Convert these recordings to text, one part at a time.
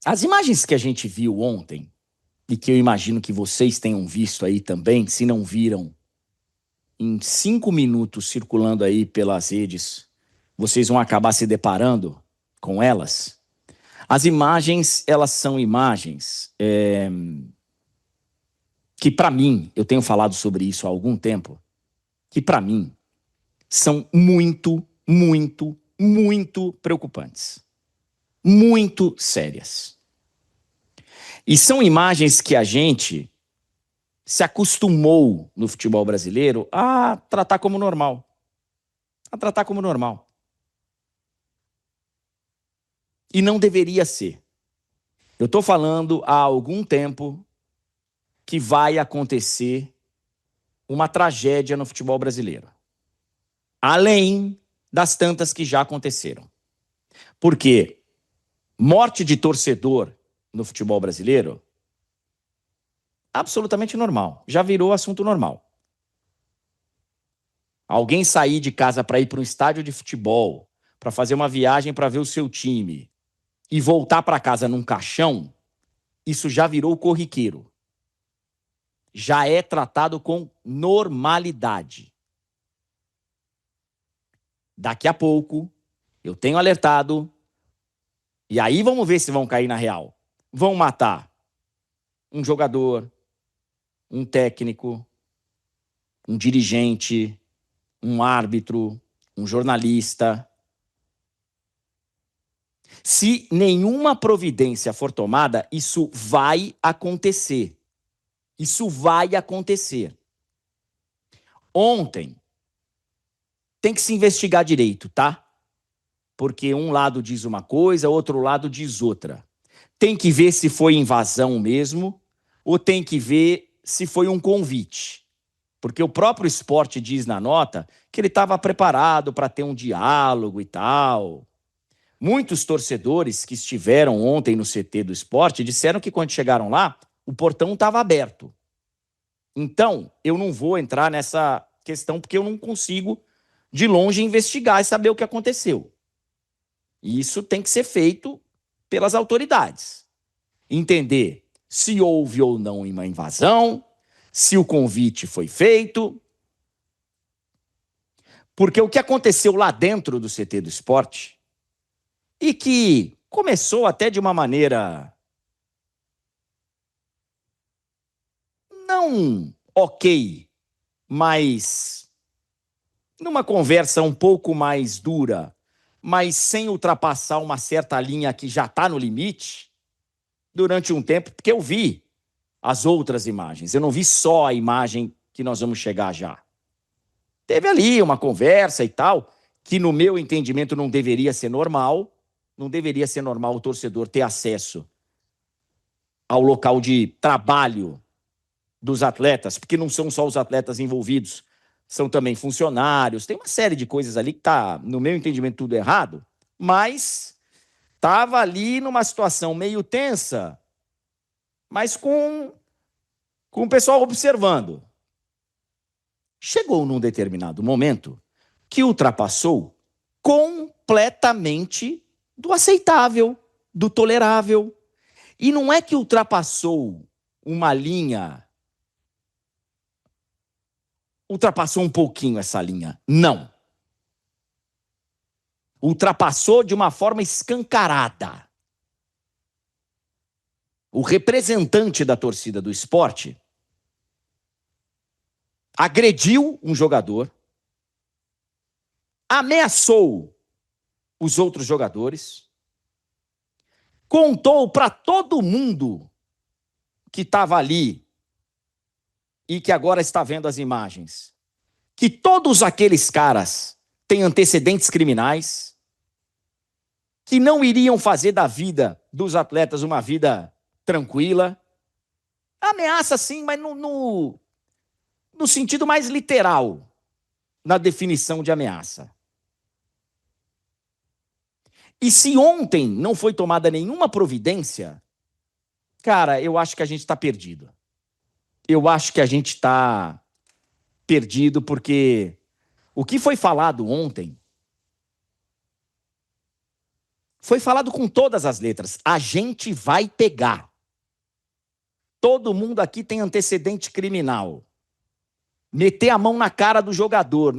As imagens que a gente viu ontem, e que eu imagino que vocês tenham visto aí também, se não viram, em 5 minutos circulando aí pelas redes, vocês vão acabar se deparando com elas. As imagens, elas são imagens que, para mim, eu tenho falado sobre isso há algum tempo, que, para mim, são muito, muito, muito preocupantes. Muito sérias. E são imagens que a gente se acostumou no futebol brasileiro a tratar como normal. A tratar como normal. E não deveria ser. Eu estou falando há algum tempo que vai acontecer uma tragédia no futebol brasileiro. Além das tantas que já aconteceram. Porque morte de torcedor no futebol brasileiro, absolutamente normal. Já virou assunto normal. Alguém sair de casa para ir para um estádio de futebol, para fazer uma viagem para ver o seu time e voltar para casa num caixão, isso já virou corriqueiro. Já é tratado com normalidade. Daqui a pouco, eu tenho alertado, e aí vamos ver se vão cair na real. Vão matar um jogador, um técnico, um dirigente, um árbitro, um jornalista. Se nenhuma providência for tomada, isso vai acontecer. Isso vai acontecer. Ontem, tem que se investigar direito, tá? Porque um lado diz uma coisa, outro lado diz outra. Tem que ver se foi invasão mesmo, ou tem que ver se foi um convite. Porque o próprio esporte diz na nota que ele estava preparado para ter um diálogo e tal. Muitos torcedores que estiveram ontem no CT do esporte disseram que quando chegaram lá, o portão estava aberto. Então, eu não vou entrar nessa questão porque eu não consigo, de longe, investigar e saber o que aconteceu. E isso tem que ser feito pelas autoridades. Entender se houve ou não uma invasão, se o convite foi feito. Porque o que aconteceu lá dentro do CT do esporte, e que começou até de uma maneira não ok, mas numa conversa um pouco mais dura, mas sem ultrapassar uma certa linha que já está no limite, durante um tempo, porque eu vi as outras imagens, eu não vi só a imagem que nós vamos chegar já. Teve ali uma conversa e tal, que no meu entendimento não deveria ser normal, não deveria ser normal o torcedor ter acesso ao local de trabalho dos atletas, porque não são só os atletas envolvidos, são também funcionários, tem uma série de coisas ali que está, no meu entendimento, tudo errado, mas estava ali numa situação meio tensa, mas com o pessoal observando. Chegou num determinado momento que ultrapassou completamente do aceitável, do tolerável. E não é que ultrapassou uma linha, ultrapassou um pouquinho essa linha. Não. Ultrapassou de uma forma escancarada. O representante da torcida do esporte agrediu um jogador, ameaçou os outros jogadores, contou para todo mundo que estava ali e que agora está vendo as imagens, que todos aqueles caras têm antecedentes criminais, que não iriam fazer da vida dos atletas uma vida tranquila. Ameaça sim, mas no sentido mais literal, na definição de ameaça. E se ontem não foi tomada nenhuma providência, cara, eu acho que a gente está perdido. Eu acho que a gente está perdido porque o que foi falado ontem Foi falado com todas as letras. A gente vai pegar. Todo mundo aqui tem antecedente criminal. Meter a mão na cara do jogador.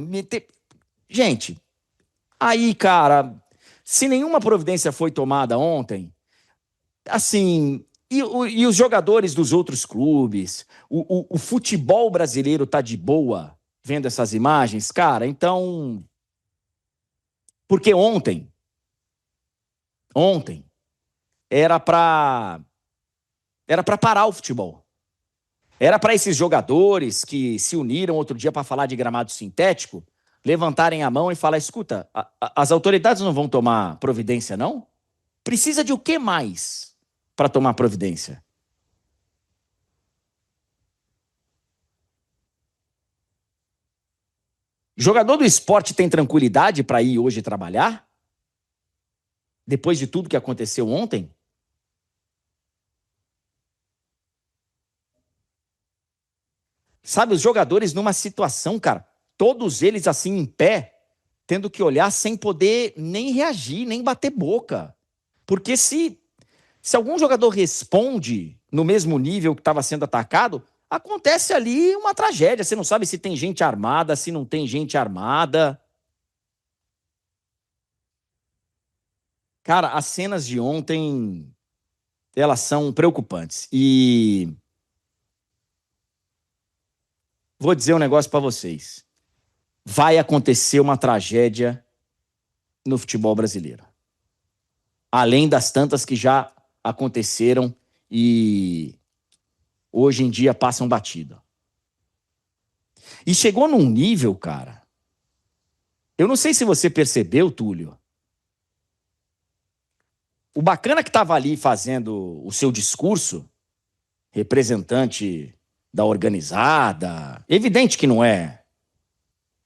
Gente, aí, cara, se nenhuma providência foi tomada ontem, assim, e os jogadores dos outros clubes, o futebol brasileiro tá de boa vendo essas imagens, cara, então... Porque ontem era para parar o futebol. Era para esses jogadores que se uniram outro dia para falar de gramado sintético levantarem a mão e falar: escuta, as autoridades não vão tomar providência, não? Precisa de o que mais para tomar providência? Jogador do esporte tem tranquilidade para ir hoje trabalhar? Depois de tudo que aconteceu ontem? Sabe, os jogadores numa situação, cara, todos eles assim em pé, tendo que olhar sem poder nem reagir, nem bater boca. Porque se algum jogador responde no mesmo nível que estava sendo atacado, acontece ali uma tragédia. Você não sabe se tem gente armada, se não tem gente armada. Cara, as cenas de ontem, elas são preocupantes. E vou dizer um negócio para vocês. Vai acontecer uma tragédia no futebol brasileiro. Além das tantas que já aconteceram e hoje em dia passam batido. E chegou num nível, cara. Eu não sei se você percebeu, Túlio. O bacana que estava ali fazendo o seu discurso, representante da organizada, evidente que não é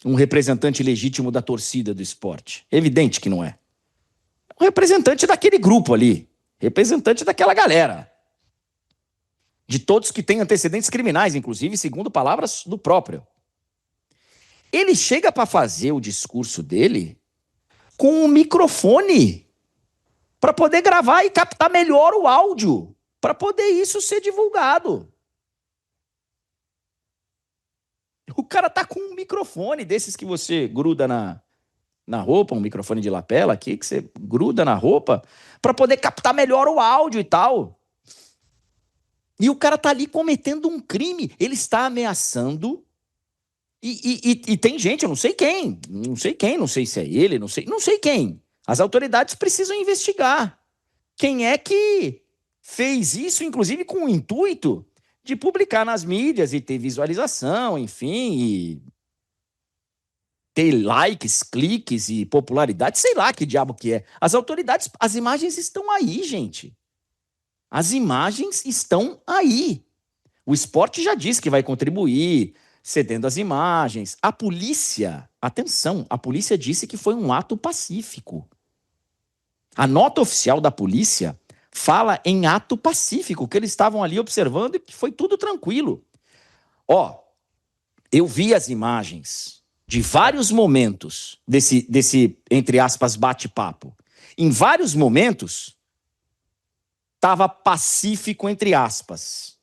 um representante legítimo da torcida do esporte. Evidente que não é. Um representante daquele grupo ali. Representante daquela galera. De todos que têm antecedentes criminais, inclusive, segundo palavras do próprio. Ele chega para fazer o discurso dele com um microfone para poder gravar e captar melhor o áudio, para poder isso ser divulgado. O cara tá com um microfone desses que você gruda na roupa, um microfone de lapela aqui, que você gruda na roupa, para poder captar melhor o áudio e tal. E o cara tá ali cometendo um crime. Ele está ameaçando. E tem gente, eu não sei quem, não sei se é ele, não sei quem. As autoridades precisam investigar. Quem é que fez isso, inclusive com o intuito de publicar nas mídias e ter visualização, enfim, e ter likes, cliques e popularidade, sei lá que diabo que é. As autoridades, as imagens estão aí, gente. As imagens estão aí. O esporte já disse que vai contribuir, cedendo as imagens. A polícia, atenção, a polícia disse que foi um ato pacífico. A nota oficial da polícia fala em ato pacífico, que eles estavam ali observando e que foi tudo tranquilo. Ó, eu vi as imagens de vários momentos desse entre aspas, bate-papo. Em vários momentos, estava pacífico, entre aspas,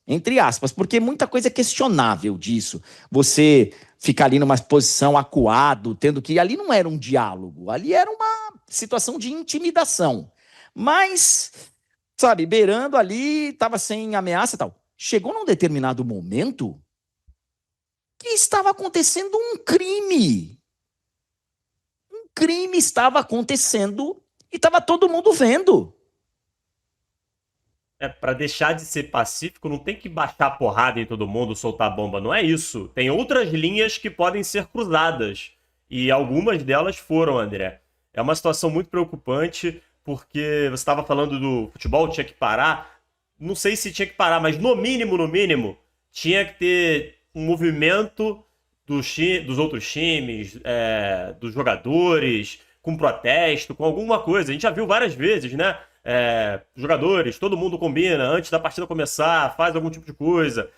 porque muita coisa é questionável disso. Você ficar ali numa posição acuado, tendo que... Ali não era um diálogo, ali era uma situação de intimidação. Mas, sabe, beirando ali, estava sem ameaça e tal. Chegou num determinado momento que estava acontecendo um crime. Um crime estava acontecendo e estava todo mundo vendo. Para deixar de ser pacífico, não tem que baixar a porrada em todo mundo, soltar bomba, não é isso. Tem outras linhas que podem ser cruzadas. E algumas delas foram, André. É uma situação muito preocupante, porque você estava falando do futebol, tinha que parar. Não sei se tinha que parar, mas no mínimo, tinha que ter um movimento dos outros times, dos jogadores, com protesto, com alguma coisa. A gente já viu várias vezes, né? Jogadores, todo mundo combina, antes da partida começar, faz algum tipo de coisa.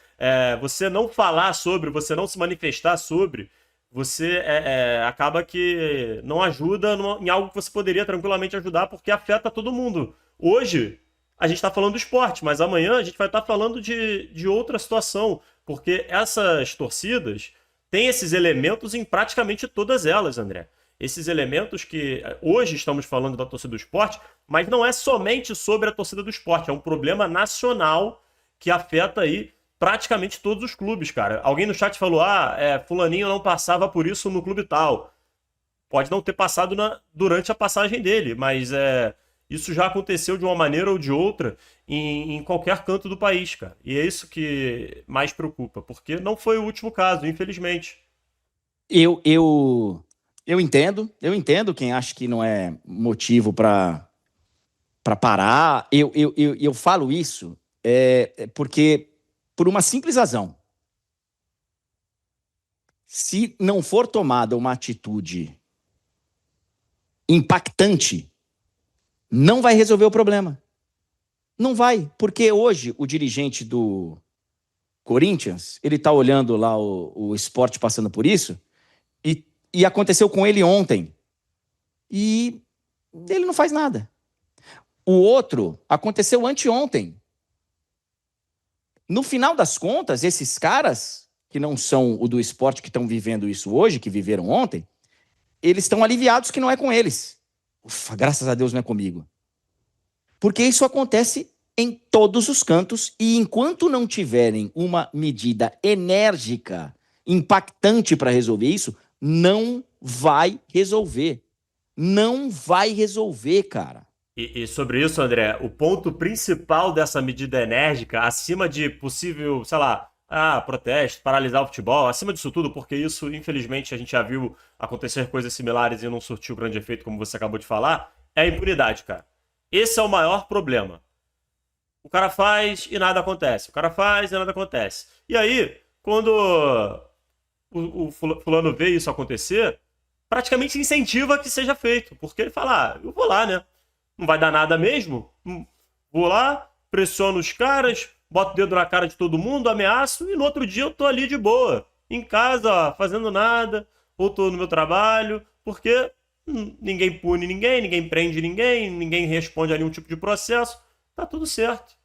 Você não falar sobre, você não se manifestar sobre, você acaba que não ajuda em algo que você poderia tranquilamente ajudar, porque afeta todo mundo. Hoje, a gente está falando do esporte, mas amanhã a gente vai estar falando de outra situação, porque essas torcidas têm esses elementos em praticamente todas elas, André. Esses elementos que hoje estamos falando da torcida do esporte, mas não é somente sobre a torcida do esporte, é um problema nacional que afeta aí praticamente todos os clubes, cara. Alguém no chat falou: fulaninho não passava por isso no clube tal. Pode não ter passado durante a passagem dele, mas isso já aconteceu de uma maneira ou de outra em qualquer canto do país, cara. E é isso que mais preocupa, porque não foi o último caso, infelizmente. Eu, eu, eu entendo quem acha que não é motivo para parar. Eu falo isso porque, por uma simples razão. Se não for tomada uma atitude impactante, não vai resolver o problema. Não vai, porque hoje o dirigente do Corinthians, ele está olhando lá o esporte passando por isso, e aconteceu com ele ontem. E ele não faz nada. O outro aconteceu anteontem. No final das contas, esses caras, que não são o do esporte que estão vivendo isso hoje, que viveram ontem, eles estão aliviados que não é com eles. Ufa, graças a Deus não é comigo. Porque isso acontece em todos os cantos e enquanto não tiverem uma medida enérgica, impactante para resolver isso, não vai resolver. Não vai resolver, cara. E sobre isso, André, o ponto principal dessa medida enérgica, acima de possível, sei lá, protesto, paralisar o futebol, acima disso tudo, porque isso, infelizmente, a gente já viu acontecer coisas similares e não surtiu grande efeito, como você acabou de falar, é a impunidade, cara. Esse é o maior problema. O cara faz e nada acontece. O cara faz e nada acontece. E aí, quando o fulano vê isso acontecer, praticamente incentiva que seja feito. Porque ele fala, eu vou lá, né? Não vai dar nada mesmo. Vou lá, pressiono os caras, boto o dedo na cara de todo mundo, ameaço, e no outro dia eu tô ali de boa. Em casa, ó, fazendo nada, ou tô no meu trabalho, porque ninguém pune ninguém, ninguém prende ninguém, ninguém responde a nenhum tipo de processo. Tá tudo certo.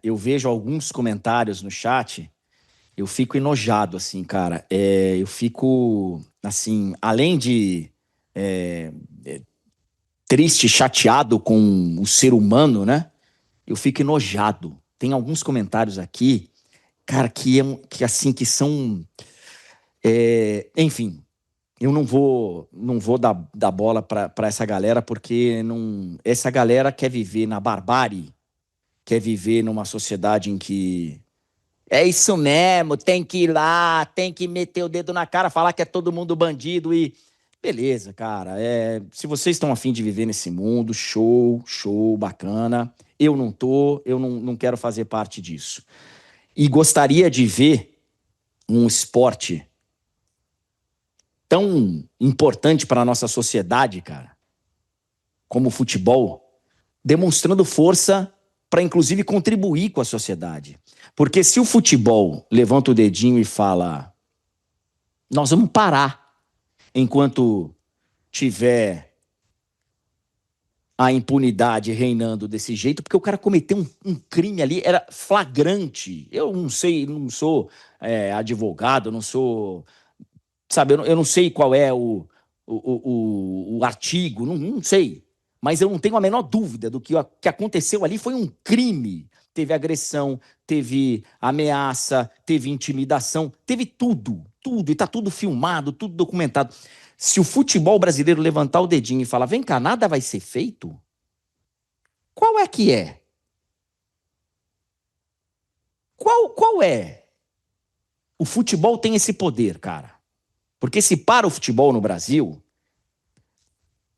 Eu vejo alguns comentários no chat, eu fico enojado, assim, cara. Eu fico, assim, além de triste, chateado com o ser humano, né? Eu fico enojado. Tem alguns comentários aqui, cara, que são, enfim. Eu não vou dar bola para essa galera, porque essa galera quer viver na barbárie, quer viver numa sociedade em que é isso mesmo, tem que ir lá, tem que meter o dedo na cara, falar que é todo mundo bandido e. Beleza, cara. Se vocês estão afim de viver nesse mundo, show, show, bacana. Eu não tô, eu não quero fazer parte disso. E gostaria de ver um esporte tão importante para a nossa sociedade, cara, como o futebol, demonstrando força para, inclusive, contribuir com a sociedade. Porque se o futebol levanta o dedinho e fala: nós vamos parar enquanto tiver a impunidade reinando desse jeito, porque o cara cometeu um crime ali, era flagrante. Eu não sei, não sou advogado, não sou. Sabe, eu não sei qual é o artigo, não sei. Mas eu não tenho a menor dúvida do que aconteceu ali foi um crime. Teve agressão, teve ameaça, teve intimidação, teve tudo, tudo. E tá tudo filmado, tudo documentado. Se o futebol brasileiro levantar o dedinho e falar: vem cá, nada vai ser feito, qual é que é? Qual é? O futebol tem esse poder, cara. Porque se para o futebol no Brasil,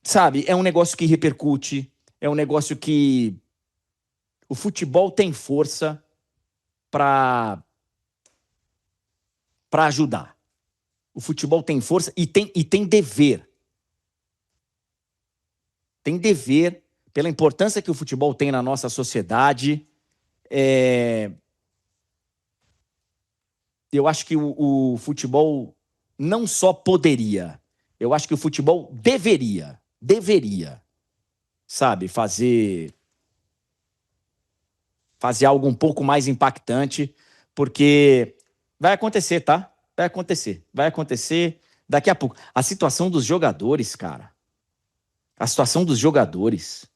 sabe, é um negócio que repercute, é um negócio que o futebol tem força para ajudar. O futebol tem força e tem dever. Tem dever, pela importância que o futebol tem na nossa sociedade, eu acho que o futebol não só poderia, eu acho que o futebol deveria, sabe, fazer algo um pouco mais impactante, porque vai acontecer, tá? Vai acontecer daqui a pouco. A situação dos jogadores, cara, a situação dos jogadores,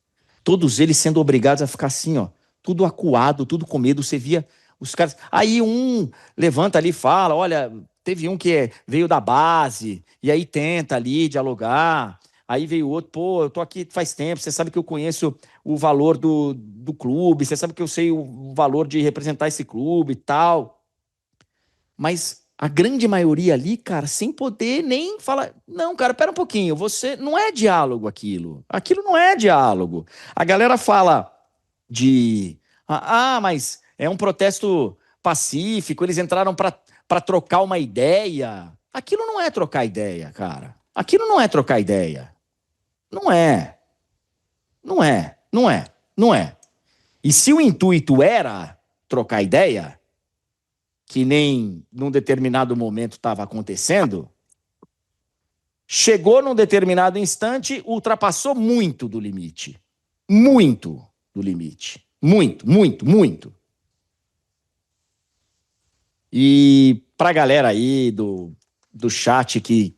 todos eles sendo obrigados a ficar assim, ó, tudo acuado, tudo com medo, você via os caras. Aí um levanta ali e fala: olha, teve um que veio da base, e aí tenta ali dialogar. Aí veio outro: pô, eu tô aqui faz tempo, você sabe que eu conheço o valor do clube, você sabe que eu sei o valor de representar esse clube e tal. Mas a grande maioria ali, cara, sem poder nem falar. Não, cara, pera um pouquinho, você. Não é diálogo aquilo. Aquilo não é diálogo. A galera fala de. Mas é um protesto pacífico, eles entraram para trocar uma ideia. Aquilo não é trocar ideia, cara. Aquilo não é trocar ideia. Não é. Não é. Não é. Não é. E se o intuito era trocar ideia, que nem num determinado momento estava acontecendo, chegou num determinado instante, ultrapassou muito do limite. Muito do limite. Muito, muito, muito. E pra galera aí do chat, que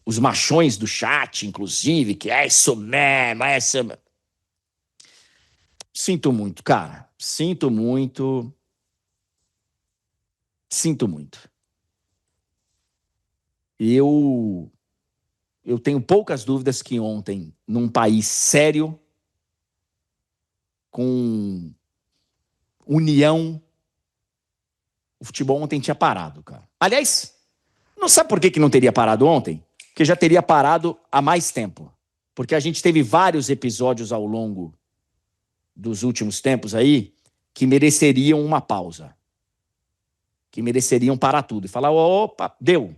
os machões do chat, inclusive, que é isso mesmo, é isso mesmo. Sinto muito, cara. Sinto muito. Sinto muito. Eu tenho poucas dúvidas que ontem, num país sério, com união, o futebol ontem tinha parado, cara. Aliás, não sabe por que não teria parado ontem? Porque já teria parado há mais tempo. Porque a gente teve vários episódios ao longo dos últimos tempos aí que mereceriam uma pausa. Que mereceriam parar tudo e falar: opa, deu.